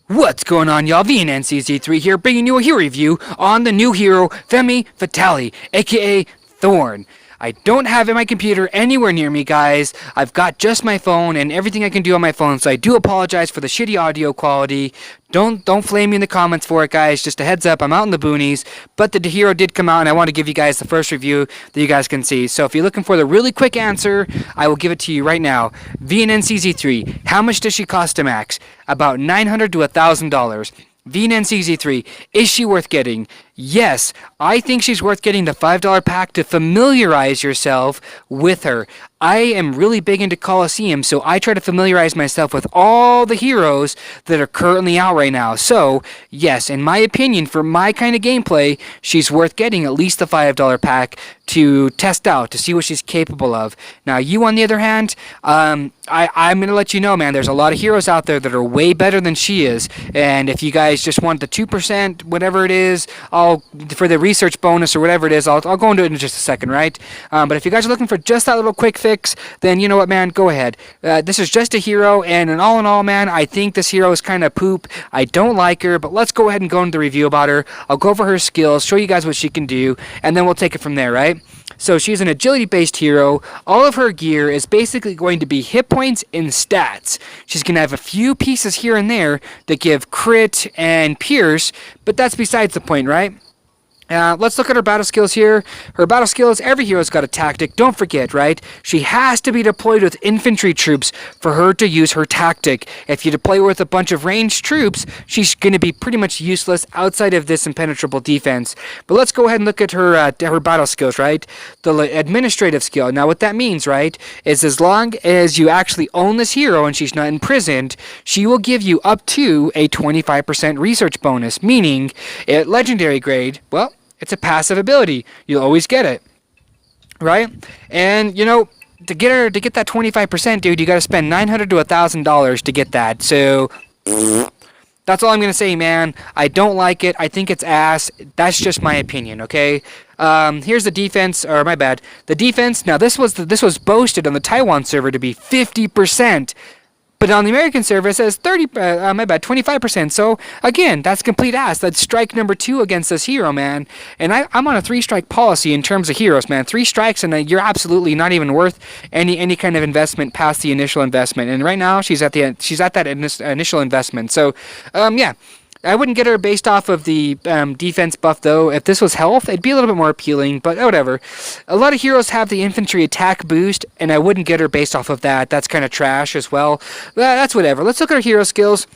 What's going on, y'all? VNNCZ3 here, bringing you a hero review on the new hero, Femme Fatale, aka Thorn. I don't have my computer anywhere near me, guys. I've got just my phone and everything I can do on my phone, so I do apologize for the shitty audio quality. Don't flame me in the comments for it, guys. Just a heads up, I'm out in the boonies, but the hero did come out, and I want to give you guys the first review that you guys can see. So if you're looking for the really quick answer, I will give it to you right now. VNNCZ3, how much does she cost to max? About $900 to $1,000. VNNCZ3, is she worth getting? Yes, I think she's worth getting the $5 pack to familiarize yourself with her. I am really big into Coliseum, so I try to familiarize myself with all the heroes that are currently out right now. So, yes, in my opinion, for my kind of gameplay, she's worth getting at least the $5 pack to test out, to see what she's capable of. Now, you, on the other hand, I'm going to let you know, man, there's a lot of heroes out there that are way better than she is. And if you guys just want the 2%, whatever it is, for the research bonus or whatever it is, I'll go into it in just a second, right? But if you guys are looking for just that little quick fix, then you know what, man, go ahead. This is just a hero, and in all, man, I think this hero is kind of poop. I don't like her, but let's go ahead and go into the review about her. I'll go over her skills, show you guys what she can do, and then we'll take it from there, right? So she's an agility-based hero. All of her gear is basically going to be hit points and stats. She's going to have a few pieces here and there that give crit and pierce, but that's besides the point, right? Let's look at her battle skills here. Her battle skills, every hero's got a tactic. Don't forget, right? She has to be deployed with infantry troops for her to use her tactic. If you deploy her with a bunch of ranged troops, she's going to be pretty much useless outside of this impenetrable defense. But let's go ahead and look at her battle skills, right? The administrative skill. Now, what that means, right, is as long as you actually own this hero and she's not imprisoned, she will give you up to a 25% research bonus, meaning at legendary grade, well, it's a passive ability. You'll always get it, right? And, you know, to get that 25%, dude, you got to spend $900 to $1,000 to get that. So that's all I'm going to say, man. I don't like it. I think it's ass. That's just my opinion, okay? Here's the defense, or my bad. The defense, now this was boasted on the Taiwan server to be 50%. But on the American server, it says 25%. So, again, that's complete ass. That's strike number 2 against this hero, man. And I'm on a 3-strike policy in terms of heroes, man. 3 strikes, and you're absolutely not even worth any kind of investment past the initial investment. And right now, she's at that initial investment. So, yeah. I wouldn't get her based off of the defense buff, though. If this was health, it'd be a little bit more appealing, but whatever. A lot of heroes have the infantry attack boost, and I wouldn't get her based off of that. That's kind of trash as well. That's whatever. Let's look at her hero skills.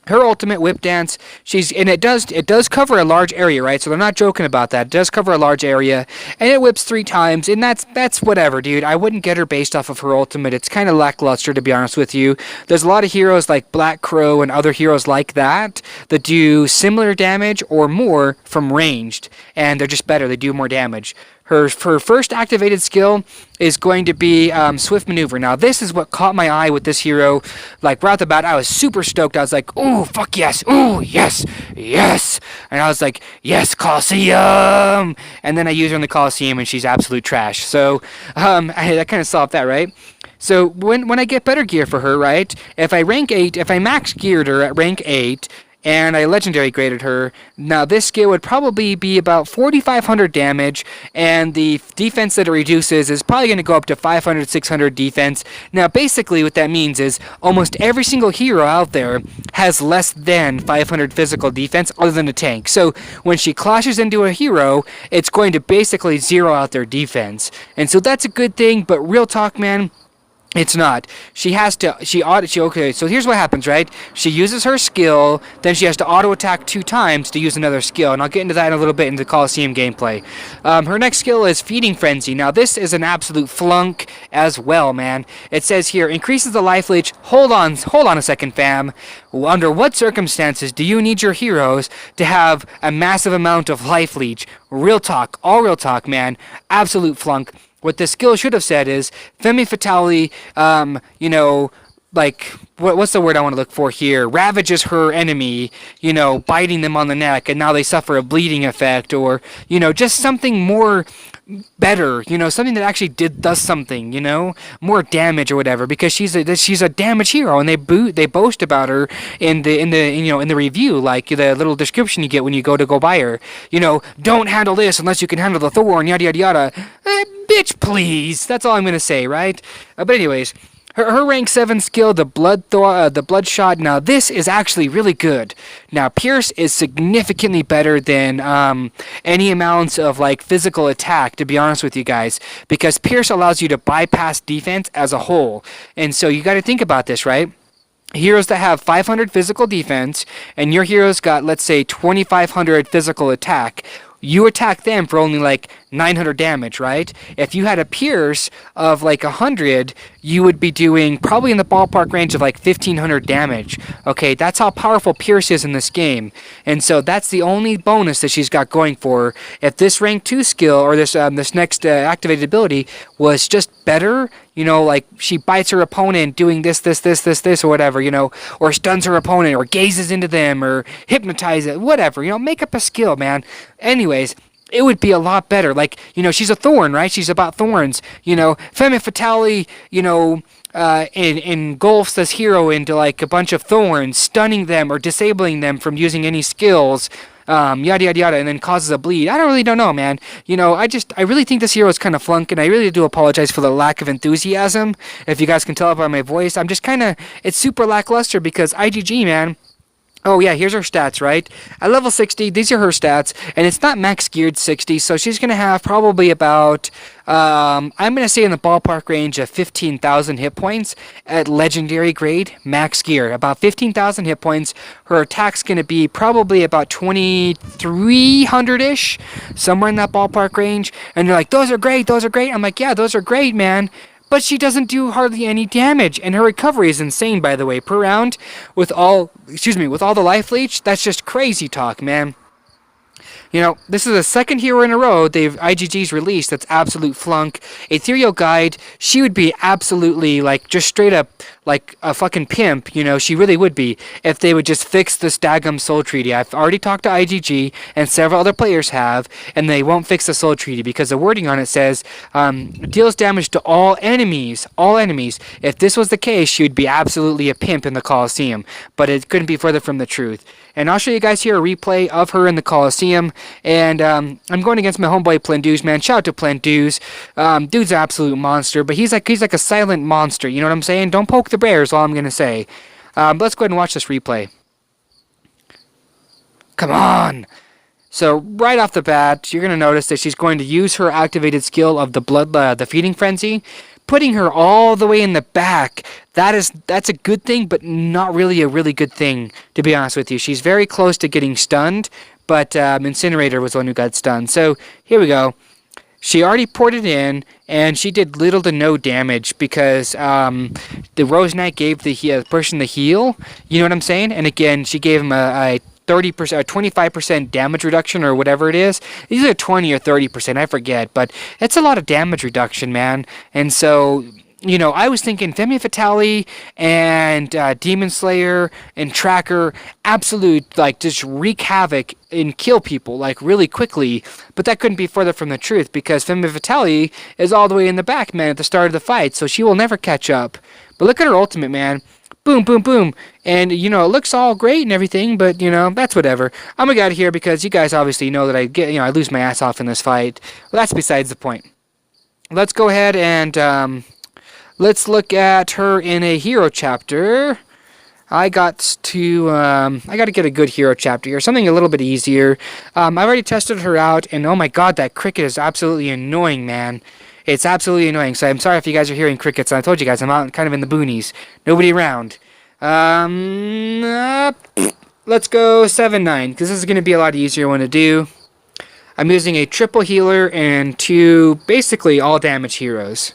Her ultimate whip dance, it does cover a large area, right? So they're not joking about that. It does cover a large area, and it whips 3 times, and that's whatever, dude. I wouldn't get her based off of her ultimate. It's kind of lackluster, to be honest with you. There's a lot of heroes like Black Crow and other heroes like that do similar damage or more from ranged, and they're just better. They do more damage. Her first activated skill is going to be Swift Maneuver. Now, this is what caught my eye with this hero. Like, right off the bat, I was super stoked. I was like, ooh, fuck yes. Ooh, yes, yes. And I was like, yes, Coliseum. And then I use her in the Coliseum, and she's absolute trash. So, that kind of solved that, right? So, when I get better gear for her, right, if I max geared her at rank 8, and I legendary graded her. Now, this skill would probably be about 4,500 damage, and the defense that it reduces is probably going to go up to 500, 600 defense. Now, basically what that means is almost every single hero out there has less than 500 physical defense other than a tank. So when she clashes into a hero, it's going to basically zero out their defense. And so that's a good thing, but real talk, man, it's not. Okay, so here's what happens, right? She uses her skill, then she has to auto-attack 2 times to use another skill, and I'll get into that in a little bit in the Coliseum gameplay. Her next skill is Feeding Frenzy. Now, this is an absolute flunk as well, man. It says here, increases the life leech. Hold on a second, fam. Under what circumstances do you need your heroes to have a massive amount of life leech? Real talk, all real talk, man. Absolute flunk. What the skill should have said is, Femme Fatale, like what's the word I want to look for here? Ravages her enemy, biting them on the neck, and now they suffer a bleeding effect, or just something more better, something that actually does something, more damage or whatever, because she's a damage hero, and they boast about her in the review, like the little description you get when you go buy her. Don't handle this unless you can handle the thorn, yada yada yada. Bitch, please. That's all I'm gonna say, right? But anyways. Her rank 7 skill, the Bloodshot. Now this is actually really good. Now Pierce is significantly better than any amounts of like physical attack, to be honest with you guys, because Pierce allows you to bypass defense as a whole. And so you got to think about this, right? Heroes that have 500 physical defense, and your hero's got, let's say, 2,500 physical attack. You attack them for only like 900 damage, right? If you had a Pierce of like 100, you would be doing probably in the ballpark range of like 1,500 damage. Okay, that's how powerful Pierce is in this game. And so that's the only bonus that she's got going for her. If this rank 2 skill, or this next activated ability was just better, like she bites her opponent doing this, or whatever, or stuns her opponent, or gazes into them, or hypnotizes, whatever, make up a skill, man. Anyways, it would be a lot better. Like, she's a thorn, right? She's about thorns. Femme Fatale, engulfs this hero into like a bunch of thorns, stunning them or disabling them from using any skills. Yada yada yada, and then causes a bleed. I don't know, man. I really think this hero is kind of flunk, and I really do apologize for the lack of enthusiasm. If you guys can tell by my voice, I'm just it's super lackluster because IGG, man. Oh yeah, here's her stats, right? At level 60, these are her stats, and it's not max geared 60, so she's going to have probably about, I'm going to say in the ballpark range of 15,000 hit points at legendary grade, max gear. About 15,000 hit points. Her attack's going to be probably about 2,300-ish, somewhere in that ballpark range. And they're like, those are great. I'm like, yeah, those are great, man. But she doesn't do hardly any damage, and her recovery is insane, by the way, per round, with all the life leech. That's just crazy talk, man. This is the second hero in a row IGG's released that's absolute flunk. Ethereal Guide, she would be absolutely, like, just straight up, like, a fucking pimp, she really would be, if they would just fix the Stagum Soul Treaty. I've already talked to IGG, and several other players have, and they won't fix the Soul Treaty, because the wording on it says, deals damage to all enemies. If this was the case, she would be absolutely a pimp in the Colosseum, but it couldn't be further from the truth. And I'll show you guys here a replay of her in the Colosseum. And I'm going against my homeboy Plenduze, man. Shout out to Plenduze. Dude's an absolute monster, but he's like a silent monster. You know what I'm saying? Don't poke the bear is all I'm going to say. Let's go ahead and watch this replay. Come on! So right off the bat, you're going to notice that she's going to use her activated skill of the Feeding Frenzy, putting her all the way in the back. That's a good thing, but not really a really good thing, to be honest with you. She's very close to getting stunned, but Incinerator was the one who got stunned. So here we go. She already poured it in, and she did little to no damage because the Rose Knight gave the person the heal. You know what I'm saying? And again, she gave him a 30% or 25% damage reduction or whatever it is. These are 20 or 30%, I forget, but it's a lot of damage reduction, man. And so, I was thinking Femme Fatale and Demon Slayer and Tracker, absolute, like, just wreak havoc and kill people, like, really quickly. But that couldn't be further from the truth because Femme Fatale is all the way in the back, man, at the start of the fight, so she will never catch up. But look at her ultimate, man. Boom, boom, boom. And, it looks all great and everything, but, that's whatever. I'm going to get out of here because you guys obviously know that I lose my ass off in this fight. Well, that's besides the point. Let's go ahead and, let's look at her in a hero chapter. I got to get a good hero chapter here, something a little bit easier. I've already tested her out, and oh my god, that cricket is absolutely annoying, man. It's absolutely annoying, so I'm sorry if you guys are hearing crickets. I told you guys, I'm out kind of in the boonies. Nobody around. Let's go 7-9, because this is going to be a lot easier one to do. I'm using a triple healer and 2 basically all damage heroes.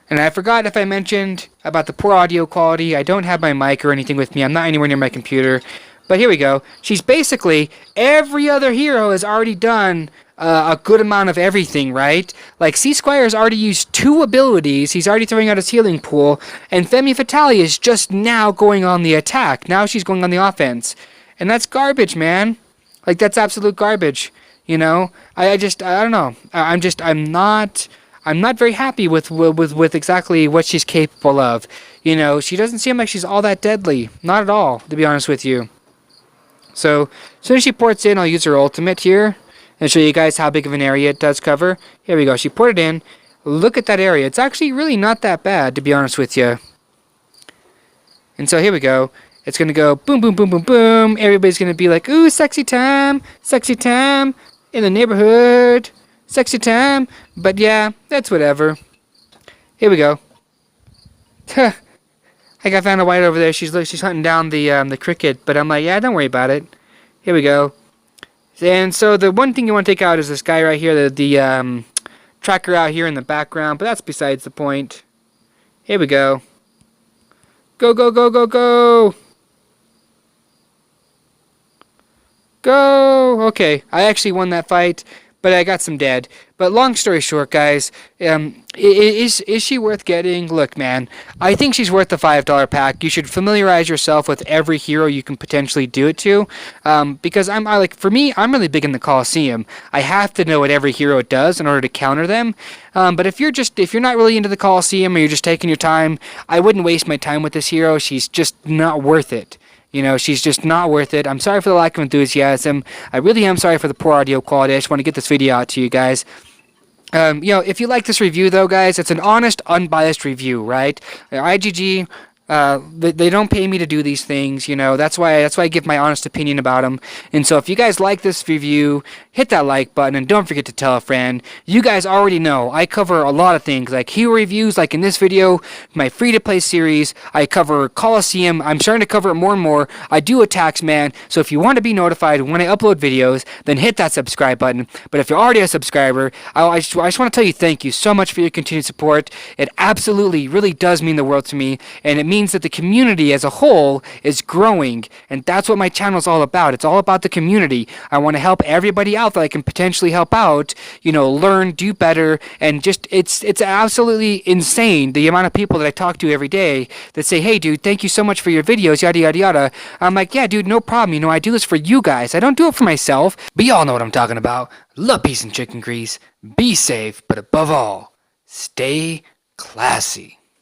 And I forgot if I mentioned about the poor audio quality. I don't have my mic or anything with me. I'm not anywhere near my computer. But here we go. She's basically, every other hero has already done a good amount of everything, right? Like, C Squire's already used 2 abilities. He's already throwing out his healing pool. And Femme Fatale is just now going on the attack. Now she's going on the offense. And that's garbage, man. Like, that's absolute garbage. You know? I don't know. I'm not very happy with exactly what she's capable of. You know, she doesn't seem like she's all that deadly. Not at all, to be honest with you. So, as soon as she ports in, I'll use her ultimate here and show you guys how big of an area it does cover. Here we go. She ported in. Look at that area. It's actually really not that bad, to be honest with you. And so here we go. It's going to go boom, boom, boom, boom, boom. Everybody's going to be like, ooh, sexy time in the neighborhood. Sexy time. But yeah, that's whatever. Here we go. I found a white over there. She's hunting down the cricket, but I'm like, yeah, don't worry about it. Here we go. And so the one thing you want to take out is this guy right here, the tracker out here in the background, but that's besides the point. Here we go. Go, go, go, go, go! Go! Okay, I actually won that fight, but I got some dead. But long story short, guys, is she worth getting? Look, man, I think she's worth the $5 pack. You should familiarize yourself with every hero you can potentially do it to, because for me, I'm really big in the Coliseum. I have to know what every hero does in order to counter them. But if you're not really into the Coliseum or you're just taking your time, I wouldn't waste my time with this hero. She's just not worth it. You know, she's just not worth it. I'm sorry for the lack of enthusiasm. I really am sorry for the poor audio quality. I just want to get this video out to you guys. You know, if you like this review, though, guys, it's an honest, unbiased review, right? IGG, they don't pay me to do these things, you know. That's why I give my honest opinion about them. And so if you guys like this review, hit that like button and don't forget to tell a friend. You guys already know I cover a lot of things, like hero reviews, like in this video, my free-to-play series. I cover Coliseum. I'm starting to cover it more and more. I do attacks, man. So if you want to be notified when I upload videos, then hit that subscribe button. But if you're already a subscriber, I just want to tell you thank you so much for your continued support. It absolutely really does mean the world to me, and it means that the community as a whole is growing, and that's what my channel is all about. It's all about the community. I want to help everybody out that I can potentially help out, you know, learn, do better, and just it's absolutely insane the amount of people that I talk to every day that say, hey dude, thank you so much for your videos, yada yada yada. I'm like, yeah dude, no problem, you know, I do this for you guys. I don't do it for myself. But y'all know what I'm talking about. Love, peace, and chicken grease. Be safe, but above all, stay classy.